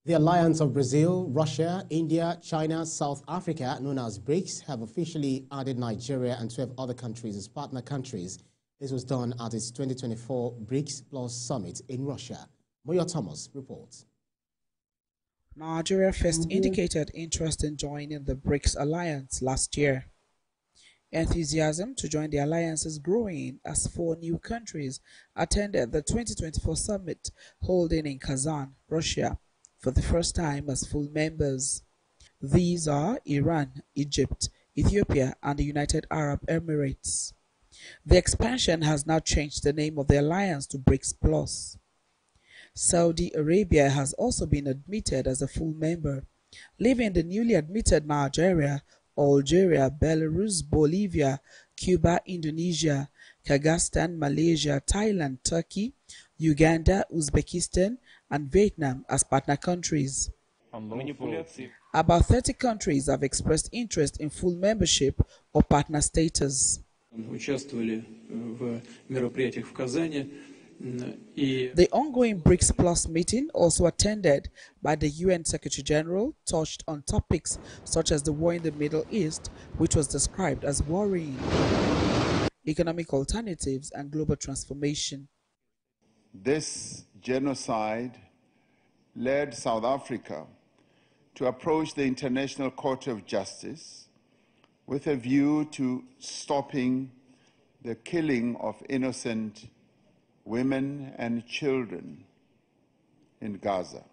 The alliance of Brazil, Russia, India, China, South Africa, known as BRICS, have officially added Nigeria and 12 other countries as partner countries. This was done at its 2024 BRICS Plus summit in Russia. Moyo Thomas reports. Nigeria first indicated interest in joining the BRICS alliance last year. Enthusiasm to join the alliance is growing as 4 new countries attended the 2024 summit holding in Kazan, Russia, for the first time as full members. These are Iran, Egypt, Ethiopia, and the United Arab Emirates. The expansion has now changed the name of the alliance to BRICS Plus. Saudi Arabia has also been admitted as a full member, leaving the newly admitted Nigeria, Algeria, Belarus, Bolivia, Cuba, Indonesia, Kyrgyzstan, Malaysia, Thailand, Turkey, Uganda, Uzbekistan, and Vietnam as partner countries. About 30 countries have expressed interest in full membership or partner status. The ongoing BRICS Plus meeting, also attended by the UN Secretary General, touched on topics such as the war in the Middle East, which was described as worrying, economic alternatives, and global transformation. This genocide led South Africa to approach the International Court of Justice with a view to stopping the killing of innocent women and children in Gaza.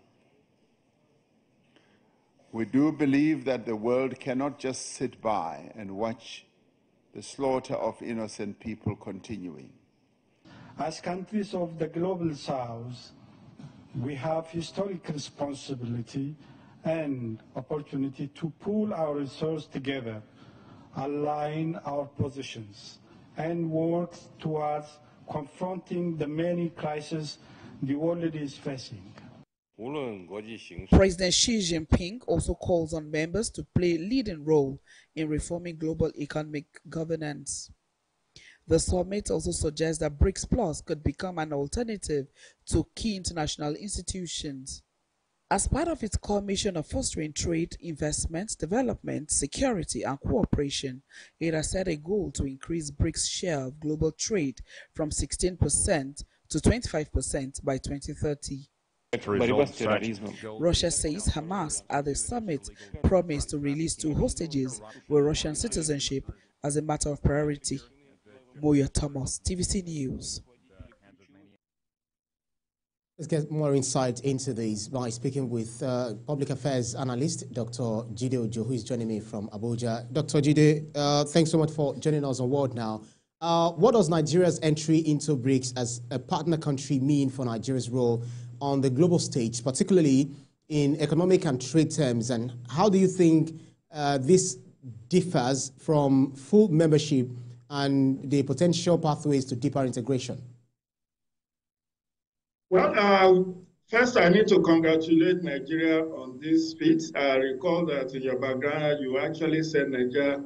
We do believe that the world cannot just sit by and watch the slaughter of innocent people continuing. As countries of the Global South, we have historic responsibility and opportunity to pool our resources together, align our positions, and work towards confronting the many crises the world is facing. President Xi Jinping also calls on members to play a leading role in reforming global economic governance. The summit also suggests that BRICS Plus could become an alternative to key international institutions. As part of its core mission of fostering trade, investment, development, security, and cooperation, it has set a goal to increase BRICS' share of global trade from 16% to 25% by 2030. Russia says Hamas at the summit promised to release 2 hostages with Russian citizenship as a matter of priority. Moyo Thomas, TVC News. Let's get more insight into this by speaking with public affairs analyst Dr. Jide Ojo, who is joining me from Abuja. Dr. Jide, thanks so much for joining us on World Now. What does Nigeria's entry into BRICS as a partner country mean for Nigeria's role on the global stage, particularly in economic and trade terms? And how do you think this differs from full membership and the potential pathways to deeper integration? Well, first I need to congratulate Nigeria on this feat. I recall that in your background, you actually said Nigeria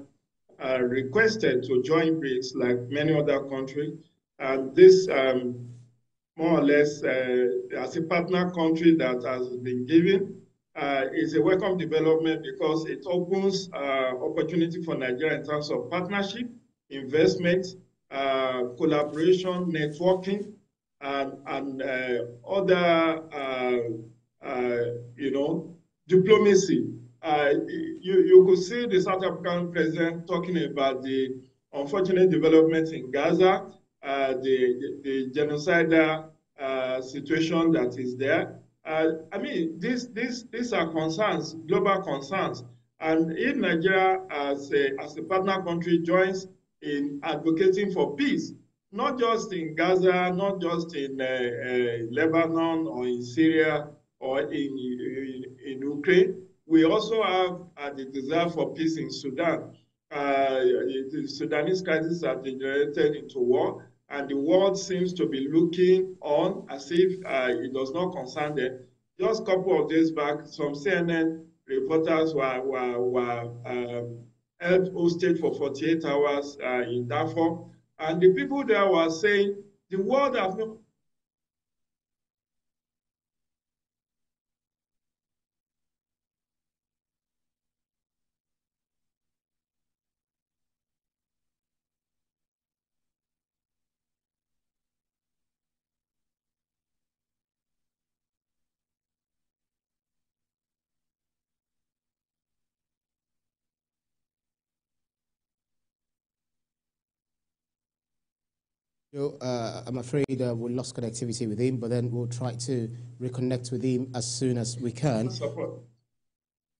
requested to join BRICS like many other countries. And this more or less as a partner country that has been given is a welcome development because it opens opportunity for Nigeria in terms of partnership, investment, collaboration, networking, and other, diplomacy. You could see the South African president talking about the unfortunate developments in Gaza, the genocidal situation that is there. I mean, these are concerns, global concerns. And if Nigeria, as a partner country, joins in advocating for peace, not just in Gaza, not just in Lebanon or in Syria or in Ukraine, we also have the desire for peace in Sudan. The Sudanese crisis has degenerated into war, and the world seems to be looking on as if it does not concern them. Just a couple of days back, some CNN reporters were held hostage for 48 hours in Darfur. And the people there were saying the world has no I'm afraid we lost connectivity with him, but then we'll try to reconnect with him as soon as we can. Support.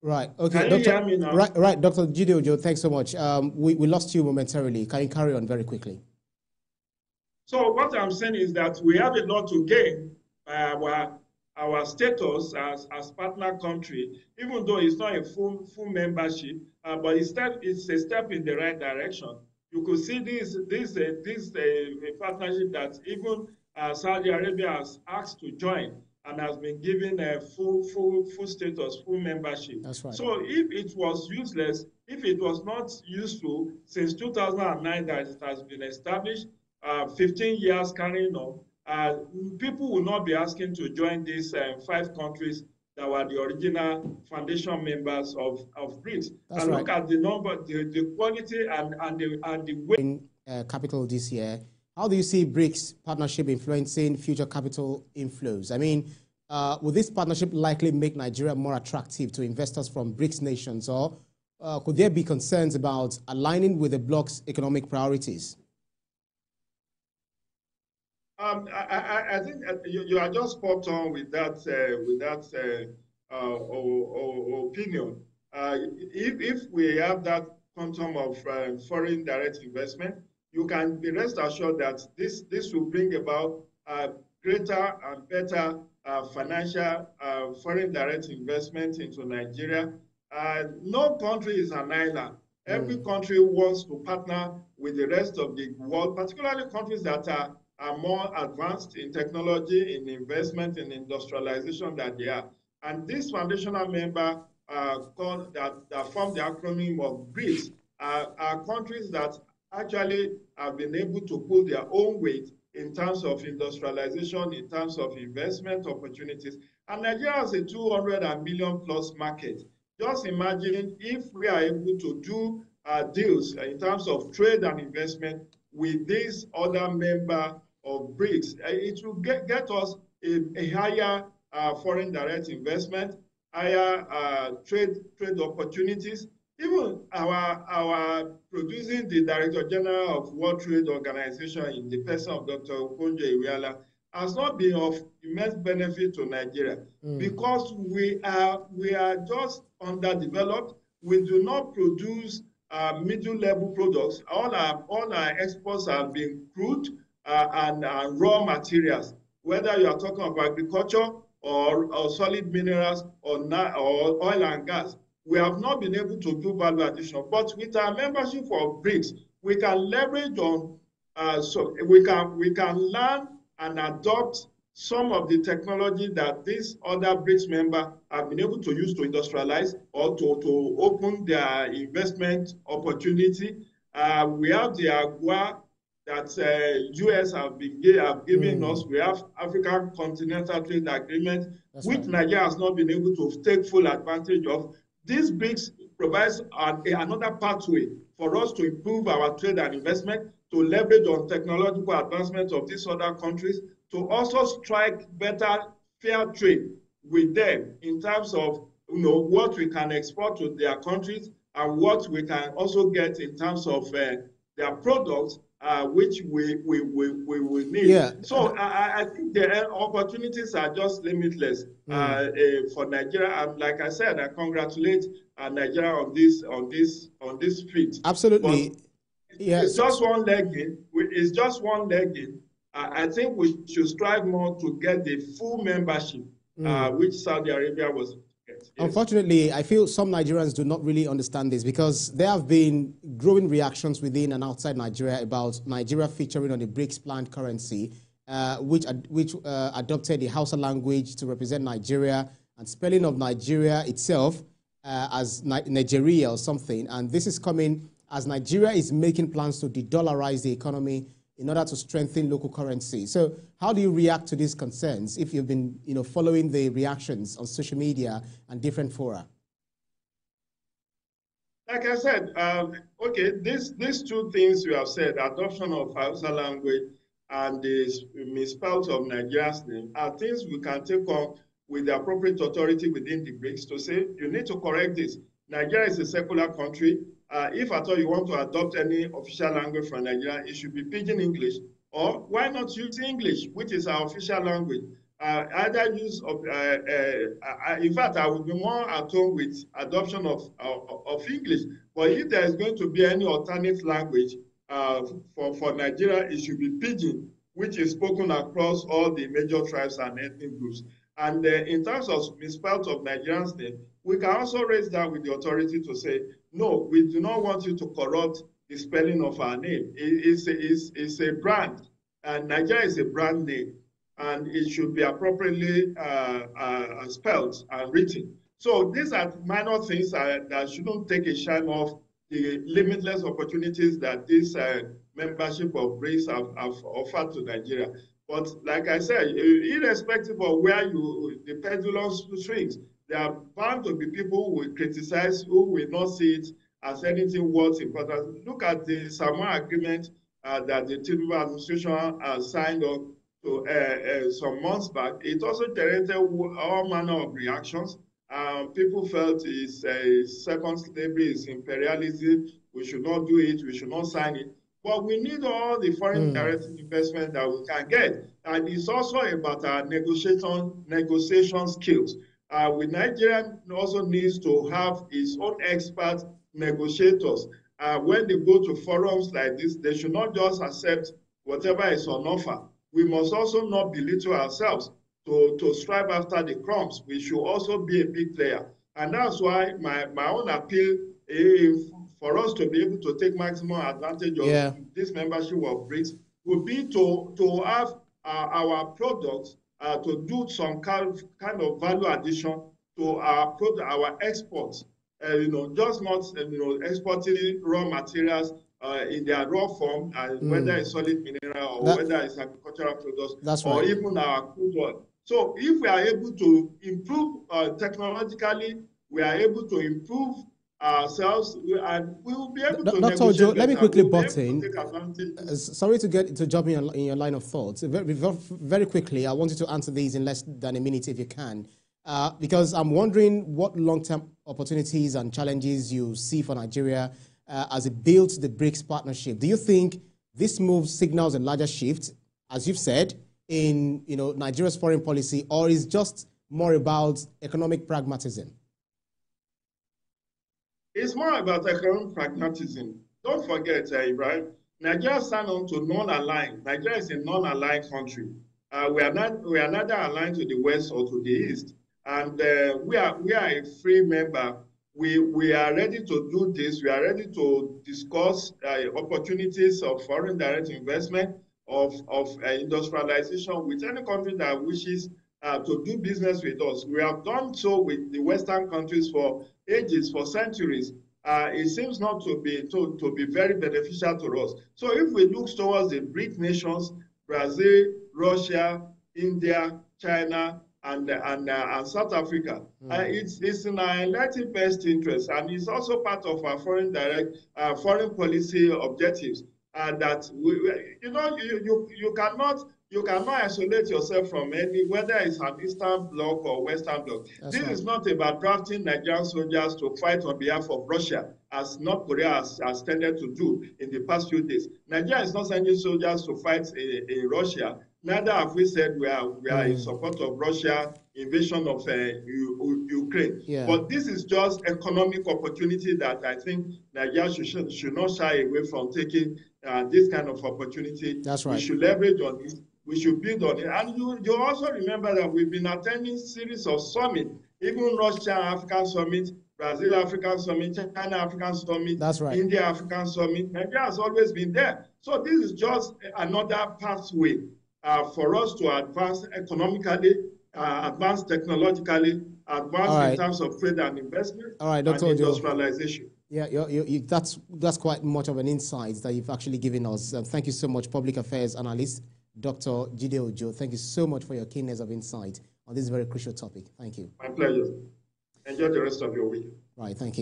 Right. Okay. Can you hear me now? Right. Dr. Jide Ojo, thanks so much. We lost you momentarily. Can you carry on very quickly? So what I'm saying is that we have a lot to gain by our status as partner country, even though it's not a full membership, but it's a step in the right direction. You could see this a partnership that even Saudi Arabia has asked to join and has been given a full status, full membership. That's right. So if it was useless, if it was not useful since 2009 that it has been established, 15 years carrying on, people will not be asking to join these 5 countries that were the original foundation members of BRICS. That's and right. Look at the number, the quality and the way. In capital this year, how do you see BRICS partnership influencing future capital inflows? I mean, will this partnership likely make Nigeria more attractive to investors from BRICS nations, or could there be concerns about aligning with the bloc's economic priorities? I think you are just spot on with that opinion. If we have that quantum of foreign direct investment, you can be rest assured that this will bring about greater and better financial foreign direct investment into Nigeria. No country is an island. Every country wants to partner with the rest of the world, particularly countries that are more advanced in technology, in investment, in industrialization than they are. And this foundational member that form the acronym of BRICS are countries that actually have been able to pull their own weight in terms of industrialization, in terms of investment opportunities. And Nigeria has a 200 million plus market. Just imagine if we are able to do deals in terms of trade and investment with this other member of BRICS, it will get us a higher foreign direct investment, higher trade opportunities. Even our producing the Director General of World Trade Organization in the person of Dr. Okonjo Iweala has not been of immense benefit to Nigeria because we are just underdeveloped. We do not produce middle-level products. All our exports have been crude and raw materials, whether you are talking about agriculture or solid minerals or oil and gas. We have not been able to do value addition. But with our membership for BRICS, we can leverage on, so we can learn and adopt some of the technology that these other BRICS members have been able to use to industrialize or to open their investment opportunity. We have the AGUA that US have given us. We have African Continental Trade Agreement, which Nigeria has not been able to take full advantage of. This BRICS provides another pathway for us to improve our trade and investment, to leverage on technological advancements of these other countries, to also strike better fair trade with them in terms of what we can export to their countries and what we can also get in terms of their products, which we will need. Yeah. So I think the opportunities are just limitless for Nigeria. And like I said, I congratulate Nigeria on this feat. Absolutely. But yeah. It's just one leg in. It's just one leg in. I think we should strive more to get the full membership, which Saudi Arabia was. Yes. Unfortunately, I feel some Nigerians do not really understand this because there have been growing reactions within and outside Nigeria about Nigeria featuring on the BRICS planned currency, which adopted the Hausa language to represent Nigeria and spelling of Nigeria itself as Nigeria or something. And this is coming as Nigeria is making plans to de-dollarize the economy in order to strengthen local currency. So how do you react to these concerns if you've been following the reactions on social media and different fora? Like I said, okay, these two things you have said, adoption of Hausa language and the misspelt of Nigeria's name, are things we can take on with the appropriate authority within the BRICS to say, you need to correct this. Nigeria is a secular country. If at all you want to adopt any official language from Nigeria, it should be Pidgin English. Or why not use English, which is our official language? Either use of, in fact, I would be more at home with adoption of English. But if there is going to be any alternate language for Nigeria, it should be Pidgin, which is spoken across all the major tribes and ethnic groups. And in terms of misspelt of Nigerians' name, we can also raise that with the authority to say, no, we do not want you to corrupt the spelling of our name. It's a brand, and Nigeria is a brand name, and it should be appropriately spelled and written. So these are minor things that shouldn't take a shine off the limitless opportunities that this membership of BRICS have offered to Nigeria. But like I said, irrespective of where the pendulum swings, there are bound to be people who will criticize, who will not see it as anything worth importance. Look at the Samoa agreement that the TVC administration signed on to some months back. It also generated all manner of reactions. People felt it's second slavery, it's imperialism, we should not do it, we should not sign it. But we need all the foreign direct investment that we can get. And it's also about our negotiation skills. With Nigeria also needs to have its own expert negotiators. When they go to forums like this, they should not just accept whatever is on offer. We must also not belittle ourselves to strive after the crumbs. We should also be a big player. And that's why my own appeal is for us to be able to take maximum advantage of this membership of BRICS would be to have our products to do some kind of value addition to our product, our exports. Just not exporting raw materials in their raw form, whether it's solid mineral or whether it's agricultural products, or even our crude oil. So if we are able to improve technologically, we are able to improve ourselves, and we will be able to Dr. Joe, let me quickly butt in. Sorry to jump in your line of thoughts. Very quickly, I want you to answer these in less than a minute if you can. Because I'm wondering what long-term opportunities and challenges you see for Nigeria as it builds the BRICS partnership. Do you think this move signals a larger shift, as you've said, in Nigeria's foreign policy, or is just more about economic pragmatism? It's more about economic pragmatism. Don't forget, Ibrahim, Nigeria signed on to non-aligned. Nigeria is a non-aligned country. We are neither aligned to the west or to the east. And we are a free member. We are ready to do this. We are ready to discuss opportunities of foreign direct investment, of industrialization with any country that wishes to do business with us. We have done so with the Western countries for ages, for centuries. It seems not to be very beneficial to us. So if we look towards the BRIC nations, Brazil, Russia, India, China, and South Africa, it's in our elective best interest, and it's also part of our foreign policy objectives. That you cannot isolate yourself from whether it's an Eastern Bloc or Western Bloc. This is not about drafting Nigerian soldiers to fight on behalf of Russia, as North Korea has tended to do in the past few days. Nigeria is not sending soldiers to fight in Russia. Neither have we said we are in support of Russia invasion of Ukraine. But this is just economic opportunity that I think Nigeria should not shy away from taking this kind of opportunity. That's right. We should leverage on it. We should build on it. And you also remember that we've been attending series of summits, even Russia African Summit, Brazil African Summit, China African Summit, that's right, India African Summit. Nigeria has always been there. So this is just another pathway for us to advance economically, advance technologically, advance in terms of trade and investment, and industrialization. Yeah, that's quite much of an insight that you've actually given us. Thank you so much, Public Affairs Analyst Dr. Jide Ojo. Thank you so much for your keenness of insight on this very crucial topic. Thank you. My pleasure. Enjoy the rest of your week. Right, thank you.